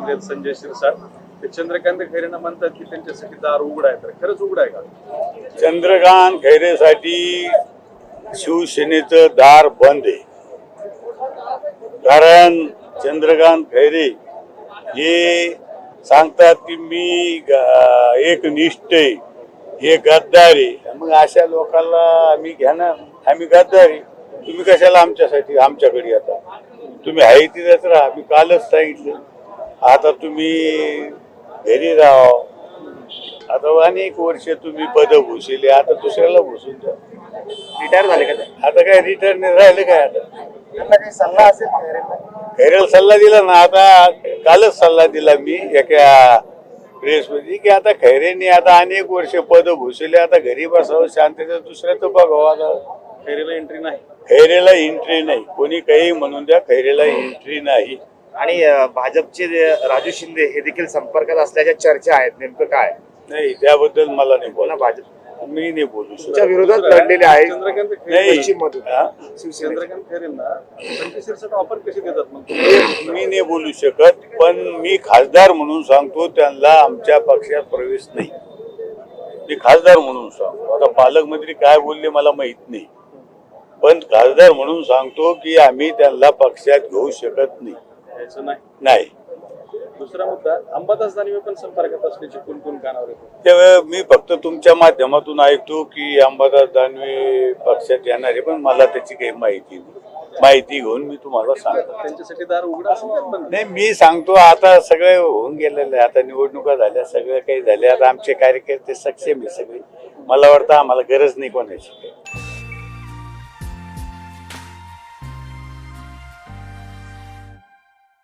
मंत्री आहेत संजय शिरसाट, ते चंद्रकांत खैरेंना म्हणतात की त्यांच्यासाठी दार उघड आहे, तर खरंच उघड आहे का? चंद्रकांत खैरेसाठी शिवसेनेचं दार बंद आहे. कारण चंद्रकांत खैरे हे सांगतात की मी एक निष्ठ आहे, हे गद्दार आहे. मग अशा लोकांना आम्ही घ्या ना, आम्ही गद्दार आहे. तुम्ही कशाला आमच्यासाठी आमच्याकडे येता? तुम्ही आहे तिथेच राहा. मी कालच सांगितलं. आता तुम्ही घरी राहा. आता अनेक वर्ष तुम्ही पद भूषिले, आता दुसऱ्याला भूषून द्या. रिटायर झाले का ते? आता काय रिटर्न नाही राहिलं काय? आता त्यांना काही सल्ला असेल खैरेला सल्ला दिला ना. आता कालच सल्ला दिला मी एका प्रेसमध्ये की आता खैरेंनी आता अनेक वर्ष पद भूषिले, आता घरी बसावं, शांततेत दुसऱ्याचं बघावं. आता खैरेला एंट्री नाही. खैरेला एंट्री नाही. कोणी काही म्हणून द्या, खैरेला एंट्री नाही. आणि भाजपचे राजू शिंदे हे देखील संपर्कात असल्याच्या चर्चा आहेत, नेमकं काय? नाही, त्याबद्दल मला नाही पुन्हा बोला. भाजप मी नाही बोलू तुमच्या शकत. विरोधात लढलेले आहेत चंद्रकांत नाही. पश्चिममधून हा? शिवसेना. चंद्रकांत खैरेंना संजय शिरसाट ऑफर कशी देतात मग? मी नाही बोलू शकत, पण मी खासदार म्हणून सांगतो त्यांना आमच्या पक्षात प्रवेश नाही. मी खासदार म्हणून सांगतो. आता पालकमंत्री काय बोलले मला माहित नाही, पण खासदार म्हणून सांगतो की आम्ही त्यांना पक्षात घेऊ शकत नाही. यायचं नाही. नाही. दुसरा मुद्दा, अंबादास दानवे पण संपर्कात असल्याची कुणकुण कानावर येते. त्यावेळी मी फक्त तुमच्या माध्यमातून ऐकतो की अंबादास दानवे पक्षात येणार आहे, पण मला त्याची काही माहिती नाही. माहिती घेऊन मी तुम्हाला सांगतो. त्यांच्यासाठी दार उघड असेल का बंद? नाही, मी सांगतो आता सगळे होऊन गेलेले आहे. आता निवडणुका झाल्या, सगळं काही झाले. आता आमचे कार्यकर्ते सक्षम आहे सगळे. मला वाटतं आम्हाला गरज नाही कोणाची.